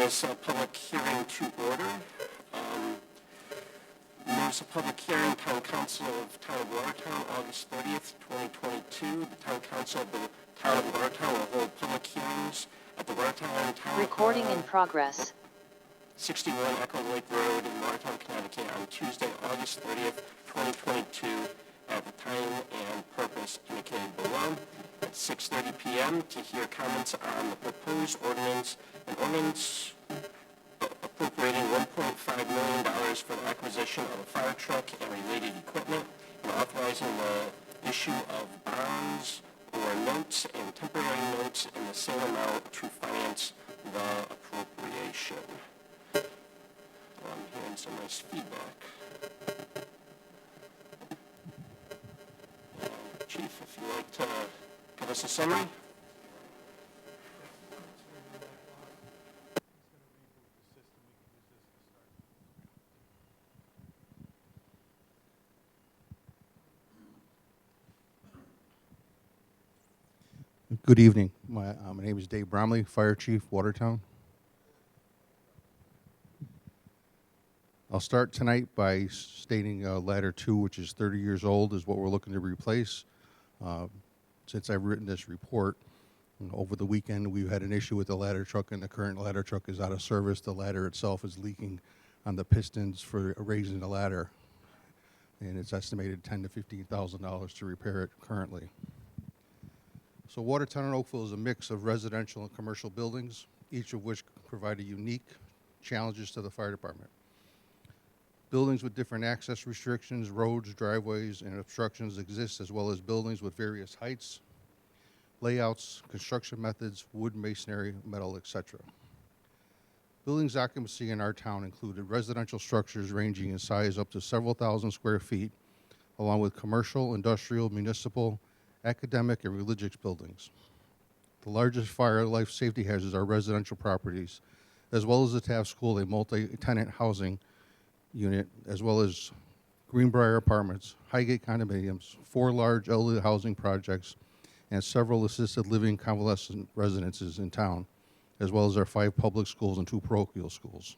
this public hearing to order. Notice of public hearing, Town Council of Town of Watertown, August 30th, 2022. The Town Council of the Town of Watertown will hold public hearings at the Watertown Town Recording Hall, in progress. 61 Echo Lake Road in Watertown, Connecticut on Tuesday, August 30th, 2022 at the time and purpose indicated below at 6:30 p.m. to hear comments on the proposed ordinance, an ordinance appropriating $1.5 million for the acquisition of a fire truck and related equipment, and authorizing the issue of bonds or notes and temporary notes in the same amount to finance the appropriation. I'm hearing some nice feedback. Chief, if you'd like to give us a summary. Good evening. My name is Dave Bromley, Fire Chief, Watertown. I'll start tonight by stating ladder 2, which is 30 years old, is what we're looking to replace. Since I've written this report, over the weekend we've had an issue with the ladder truck, and the current ladder truck is out of service. The ladder itself is leaking on the pistons for raising the ladder, and it's estimated $10,000 to $15,000 to repair it currently. So Watertown and Oakville is a mix of residential and commercial buildings, each of which provide unique challenges to the fire department. Buildings with different access restrictions, roads, driveways, and obstructions exist, as well as buildings with various heights, layouts, construction methods, wood, masonry, metal, etc. Buildings occupancy in our town included residential structures ranging in size up to several thousand square feet, along with commercial, industrial, municipal, academic, and religious buildings. The largest fire life safety hazards are residential properties, as well as the Taft School, a multi-tenant housing unit, as well as Greenbrier Apartments, Highgate condominiums, 4 large elderly housing projects, and several assisted living convalescent residences in town, as well as our 5 public schools and 2 parochial schools.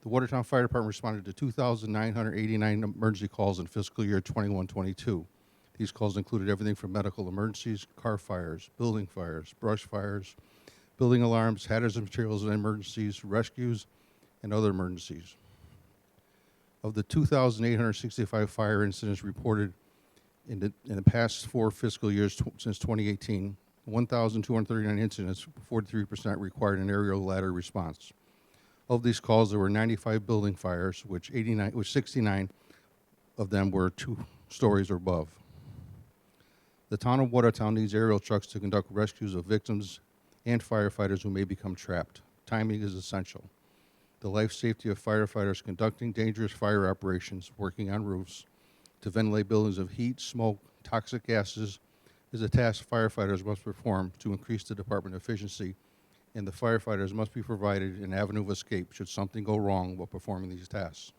The Watertown Fire Department responded to 2,989 emergency calls in fiscal year 21-22. These calls included everything from medical emergencies, car fires, building fires, brush fires, building alarms, hazardous materials and emergencies, rescues, and other emergencies. Of the 2,865 fire incidents reported in the past 4 fiscal years since 2018, 1,239 incidents, 43% required an aerial ladder response. Of these calls, there were 95 building fires, which 69 of them were 2 stories or above. The town of Watertown needs aerial trucks to conduct rescues of victims and firefighters who may become trapped. Timing is essential. The life safety of firefighters conducting dangerous fire operations, working on roofs, to ventilate buildings of heat, smoke, toxic gases, is a task firefighters must perform to increase the department efficiency, and the firefighters must be provided an avenue of escape should something go wrong while performing these tasks.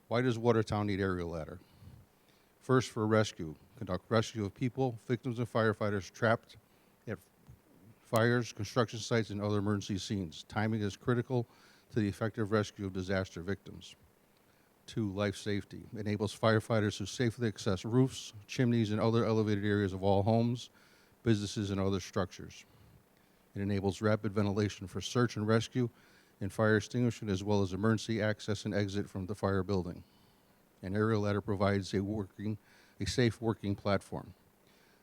Why does Watertown need aerial ladder? First, for rescue. Conduct rescue of people, victims, and firefighters trapped at fires, construction sites, and other emergency scenes. Timing is critical to the effective rescue of disaster victims. 2, life safety. Enables firefighters to safely access roofs, chimneys, and other elevated areas of all homes, businesses, and other structures. It enables rapid ventilation for search and rescue and fire extinguishment, as well as emergency access and exit from the fire building. An aerial ladder provides a safe working platform.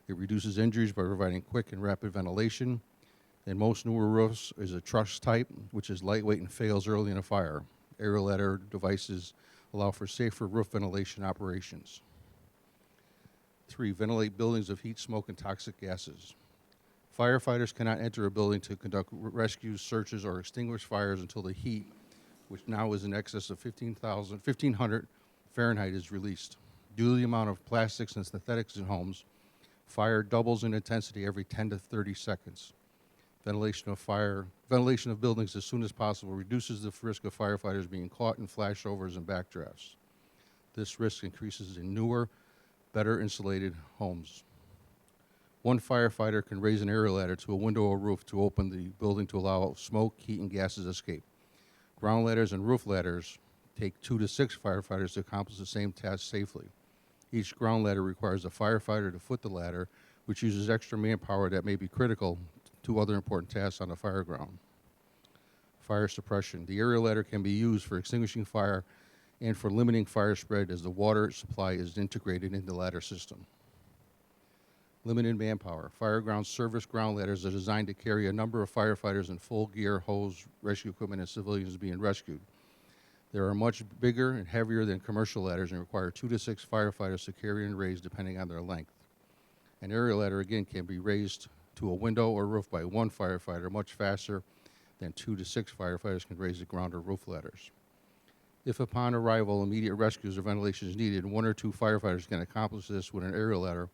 It reduces injuries by providing quick and rapid ventilation. In most newer roofs is a truss type, which is lightweight and fails early in a fire. Aerial ladder devices allow for safer roof ventilation operations. 3, ventilate buildings of heat, smoke, and toxic gases. Firefighters cannot enter a building to conduct rescues, searches, or extinguish fires until the heat, which now is in excess of 1,500 Fahrenheit, is released. Due to the amount of plastics and synthetics in homes, fire doubles in intensity every 10 to 30 seconds. Ventilation of buildings as soon as possible reduces the risk of firefighters being caught in flashovers and backdrafts. This risk increases in newer, better insulated homes. One firefighter can raise an aerial ladder to a window or roof to open the building to allow smoke, heat, and gases escape. Ground ladders and roof ladders take 2 to 6 firefighters to accomplish the same task safely. Each ground ladder requires a firefighter to foot the ladder, which uses extra manpower that may be critical to other important tasks on the fire ground. Fire suppression. The aerial ladder can be used for extinguishing fire and for limiting fire spread as the water supply is integrated into the ladder system. Limited manpower. Fireground service ground ladders are designed to carry a number of firefighters in full gear, hose, rescue equipment, and civilians being rescued. They are much bigger and heavier than commercial ladders and require 2 to 6 firefighters to carry and raise depending on their length. An aerial ladder, again, can be raised to a window or roof by one firefighter much faster than 2 to 6 firefighters can raise the ground or roof ladders. If upon arrival immediate rescues or ventilation is needed, 1 or 2 firefighters can accomplish this with an aerial ladder,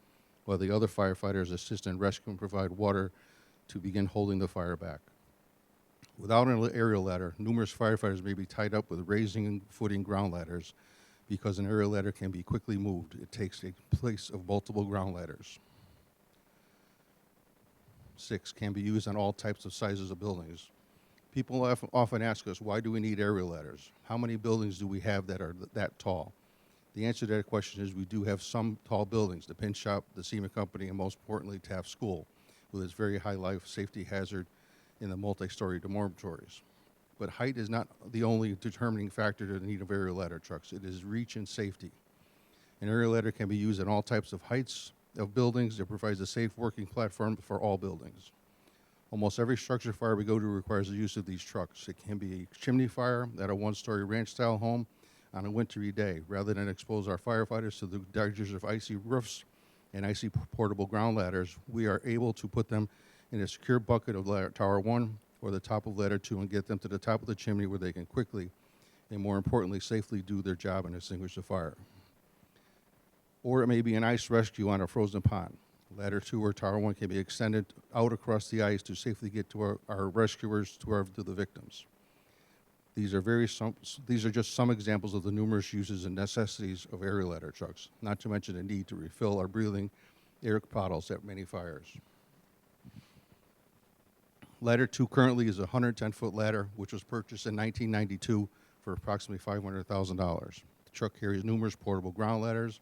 while the other firefighters assist in rescue and provide water to begin holding the fire back. Without an aerial ladder, numerous firefighters may be tied up with raising and footing ground ladders because an aerial ladder can be quickly moved. It takes the place of multiple ground ladders. 6, can be used on all types of sizes of buildings. People often ask us, why do we need aerial ladders? How many buildings do we have that are that tall? The answer to that question is we do have some tall buildings, the Pin Shop, the Cement Company, and most importantly, Taft School, with its very high life safety hazard in the multi-story dormitories. But height is not the only determining factor to the need of aerial ladder trucks. It is reach and safety. An aerial ladder can be used at all types of heights of buildings. It provides a safe working platform for all buildings. Almost every structure fire we go to requires the use of these trucks. It can be a chimney fire at a one-story ranch-style home on a wintry day. Rather than expose our firefighters to the dangers of icy roofs and icy portable ground ladders, we are able to put them in a secure bucket of ladder tower 1 or the top of ladder 2 and get them to the top of the chimney where they can quickly and, more importantly, safely do their job and extinguish the fire. Or it may be an ice rescue on a frozen pond. Ladder 2 or tower 1 can be extended out across the ice to safely get to our rescuers, to the victims. These are just some examples of the numerous uses and necessities of aerial ladder trucks, not to mention the need to refill our breathing air bottles at many fires. Ladder 2 currently is a 110-foot ladder, which was purchased in 1992 for approximately $500,000. The truck carries numerous portable ground ladders,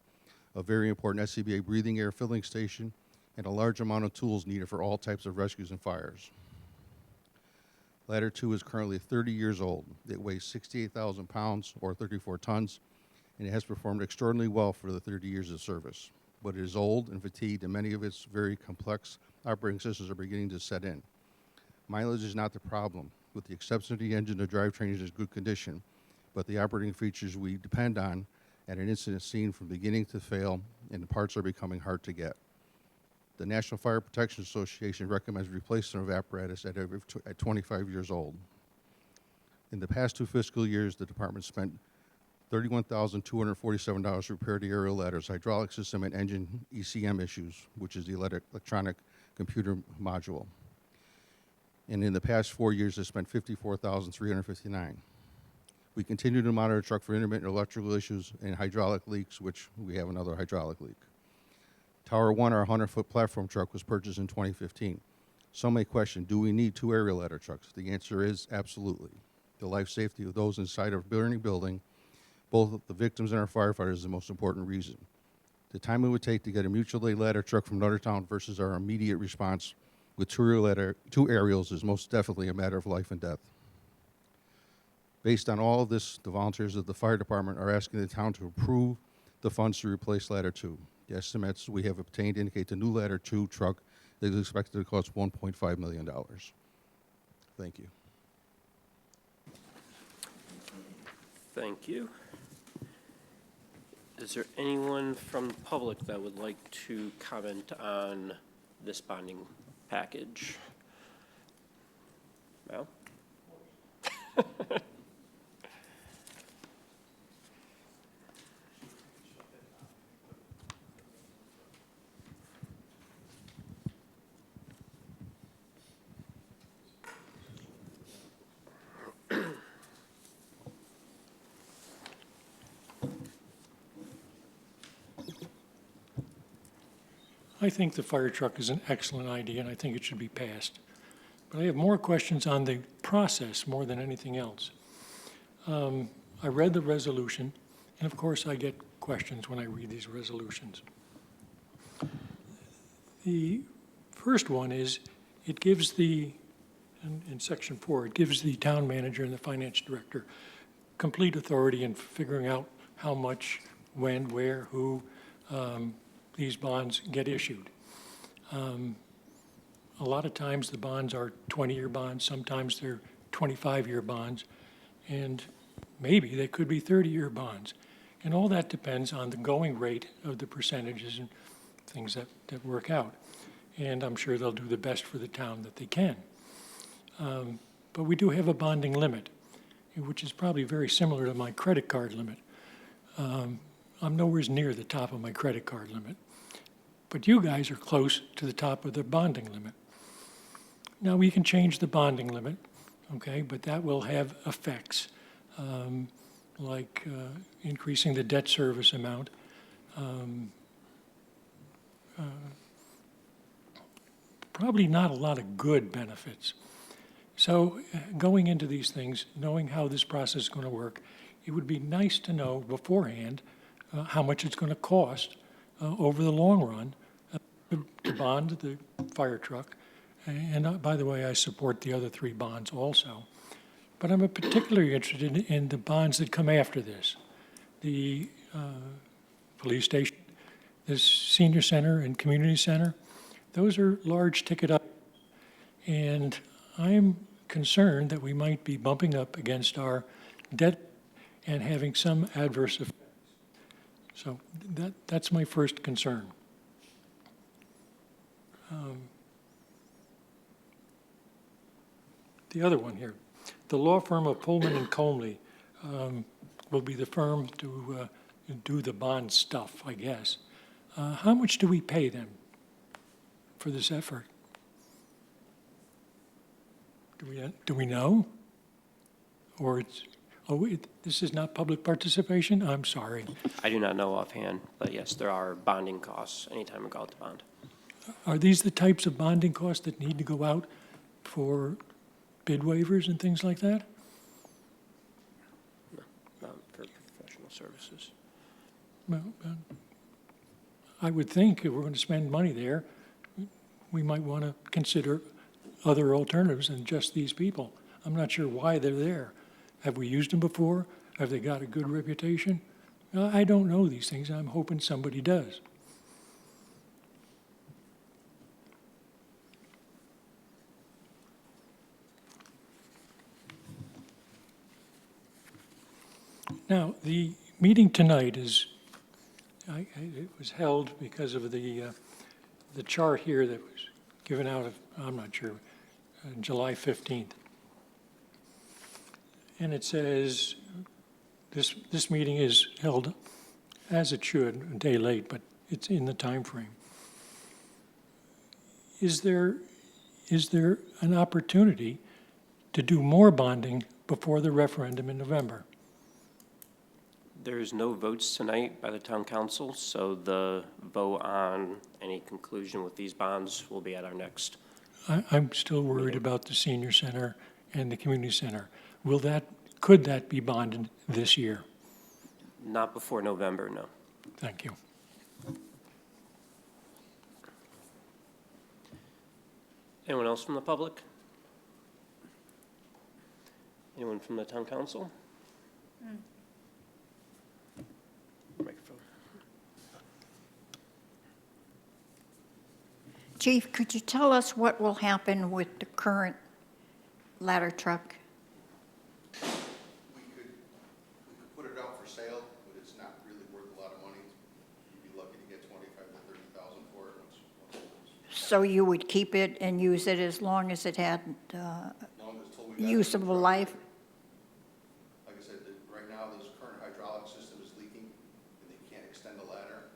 a very important SCBA breathing air filling station, and a large amount of tools needed for all types of rescues and fires. Ladder 2 is currently 30 years old. It weighs 68,000 pounds, or 34 tons, and it has performed extraordinarily well for the 30 years of service. But it is old and fatigued, and many of its very complex operating systems are beginning to set in. Mileage is not the problem. With the exception of the engine, the drivetrain is in good condition, but the operating features we depend on at an incident scene from beginning to fail, and the parts are becoming hard to get. The National Fire Protection Association recommends replacement of apparatus at 25 years old. In the past 2 fiscal years, the department spent $31,247 to repair the aerial ladders, hydraulic system, and engine ECM issues, which is the electronic computer module. And in the past 4 years, they spent $54,359. We continue to monitor the truck for intermittent electrical issues and hydraulic leaks, which we have another hydraulic leak. Tower 1, our 100-foot platform truck, was purchased in 2015. Some may question, do we need 2 aerial ladder trucks? The answer is absolutely. The life safety of those inside our burning building, both the victims and our firefighters, is the most important reason. The time it would take to get a mutual aid ladder truck from Watertown versus our immediate response with 2 aerials is most definitely a matter of life and death. Based on all of this, the volunteers of the fire department are asking the town to approve the funds to replace ladder 2. The estimates we have obtained indicate the new ladder 2 truck is expected to cost $1.5 million. Thank you. Thank you. Is there anyone from the public that would like to comment on this bonding package? Mal? I think the fire truck is an excellent idea, and I think it should be passed. But I have more questions on the process more than anything else. I read the resolution, and of course I get questions when I read these resolutions. The first one is, it gives the, in section 4, it gives the town manager and the finance director complete authority in figuring out how much, when, where, who these bonds get issued. A lot of times the bonds are 20-year bonds, sometimes they're 25-year bonds, and maybe they could be 30-year bonds. And all that depends on the going rate of the percentages and things that work out. And I'm sure they'll do the best for the town that they can. But we do have a bonding limit, which is probably very similar to my credit card limit. I'm nowhere near the top of my credit card limit. But you guys are close to the top of the bonding limit. Now, we can change the bonding limit, okay, but that will have effects, like increasing the debt service amount, probably not a lot of good benefits. So going into these things, knowing how this process is going to work, it would be nice to know beforehand how much it's going to cost over the long run to bond the fire truck. And by the way, I support the other 3 bonds also. But I'm particularly interested in the bonds that come after this. The police station, the senior center and community center, those are large ticket items. And I'm concerned that we might be bumping up against our debt and having some adverse effects. So that's my first concern. The other one here, the law firm of Pullman and Comley will be the firm to do the bond stuff, I guess. How much do we pay them for this effort? Do we know? Or it's, this is not public participation? I'm sorry. I do not know offhand, but yes, there are bonding costs anytime we go out to bond. Are these the types of bonding costs that need to go out for bid waivers and things like that? No, not for professional services. Well, I would think if we're going to spend money there, we might want to consider other alternatives than just these people. I'm not sure why they're there. Have we used them before? Have they got a good reputation? I don't know these things. I'm hoping somebody does. Now, the meeting tonight is, it was held because of the chart here that was given out of, I'm not sure, July 15th. And it says, this meeting is held as it should, a day late, but it's in the time frame. Is there an opportunity to do more bonding before the referendum in November? There is no votes tonight by the town council, so the vote on any conclusion with these bonds will be at our next. I'm still worried about the senior center and the community center. Could that be bonded this year? Not before November, no. Thank you. Anyone else from the public? Anyone from the town council? Microphone. Chief, could you tell us what will happen with the current ladder truck? We could put it out for sale, but it's not really worth a lot of money. You'd be lucky to get $25,000 to $30,000 for it once it's So you would keep it and use it as long as it had usable life? Like I said, right now, this current hydraulic system is leaking, and they can't extend the ladder.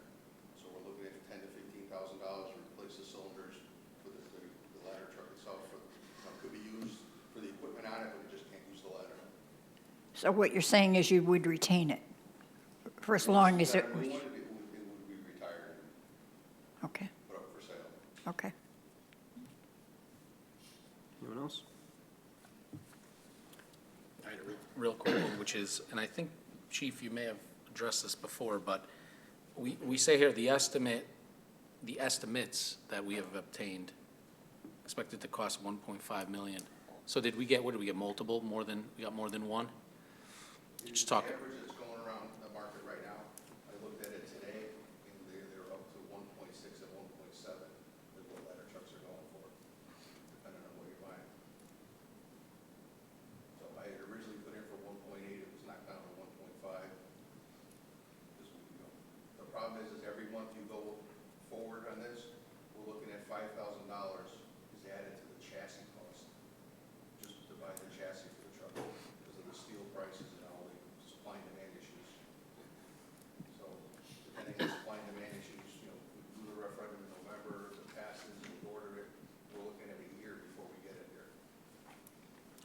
So we're looking at $10,000 to $15,000 to replace the cylinders for the ladder truck itself. Could be used for the equipment on it, but we just can't use the ladder. So what you're saying is you would retain it for as long as it We was, wanted it would be retired, okay. put up for else? All right, a real quick one, which is, and I think, Chief, you may have addressed this before, but we say here the estimates that we have obtained expected to cost 1.5 million. So did we get, what did we get, multiple, we got more than one? Just talk. The average that's going around the market right now, I looked at it today, and they're up to 1.6 and 1.7 is what ladder trucks are going for, depending on what you're buying. So I had originally put in for 1.8, it was knocked down to 1.5. The problem is every month you go forward on this, we're looking at $5,000 is added to the chassis cost, just to buy the chassis for the truck, because of the steel prices and all the supply and demand issues. So depending on supply and demand issues, you know, we do the referendum in November, if it passes, we order it, we're looking at a year before we get it here.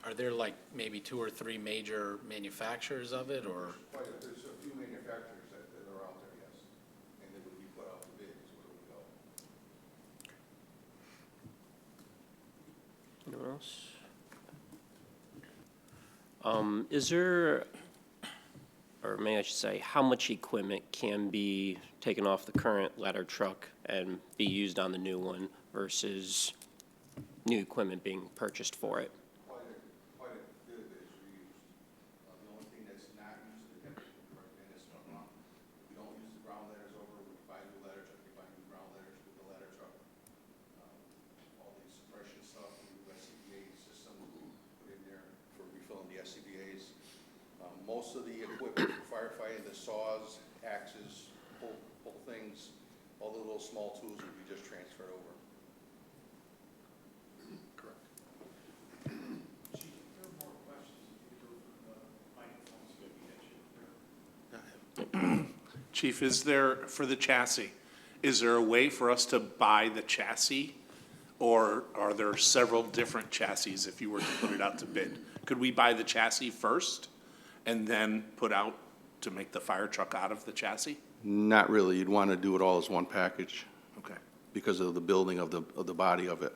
Are there like maybe 2 or 3 major manufacturers of it, or? There's a few manufacturers that are out there, yes, and they would be put out to bid is where we go. Anyone else? Is there, or may I should say, how much equipment can be taken off the current ladder truck and be used on the new one versus new equipment being purchased for it? Quite a bit of it is reused. The only thing that's not used, they have to correct me, is we don't use the ground ladders over, we buy new ladder truck, we buy new ground ladders with the ladder truck. All the suppression stuff, the new SCBA system put in there for refilling the SCBA's. Most of the equipment for firefighting, the saws, axes, pull things, all the little small tools would be just transferred over. Correct. Chief, is there, for the chassis, is there a way for us to buy the chassis? Or are there several different chassis if you were to put it out to bid? Could we buy the chassis first and then put out to make the fire truck out of the chassis? Not really. You'd want to do it all as one package Okay. because of the building of the body of it.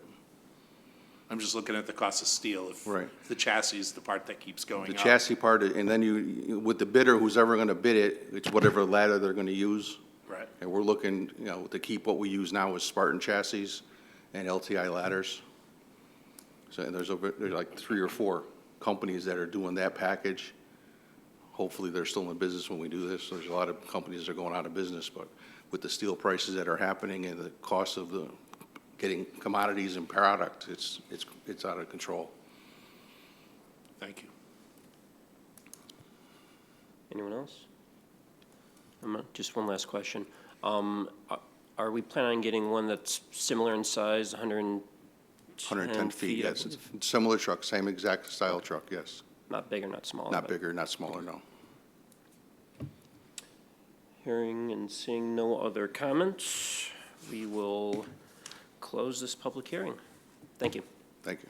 I'm just looking at the cost of steel. If Right. the chassis is the part that keeps going The up. chassis part, and then with the bidder, who's ever going to bid it, it's whatever ladder they're going to use. Right. And we're looking, you know, to keep what we use now with Spartan chassis and LTI ladders. So and there's like 3 or 4 companies that are doing that package. Hopefully, they're still in business when we do this. There's a lot of companies that are going out of business, but with the steel prices that are happening and the cost of getting commodities and product, it's out of control. Thank you. Anyone else? Just one last question. Are we planning on getting one that's similar in size, 110 feet, I yes. believe? It's similar truck, same exact style truck, yes. Not bigger, not smaller? Not but- bigger, not smaller, no. Hearing and seeing no other comments, we will close this public hearing. Thank you. Thank you.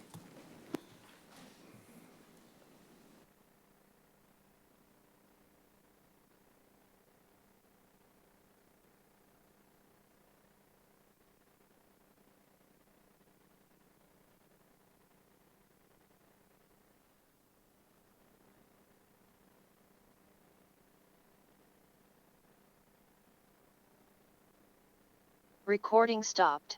Recording stopped.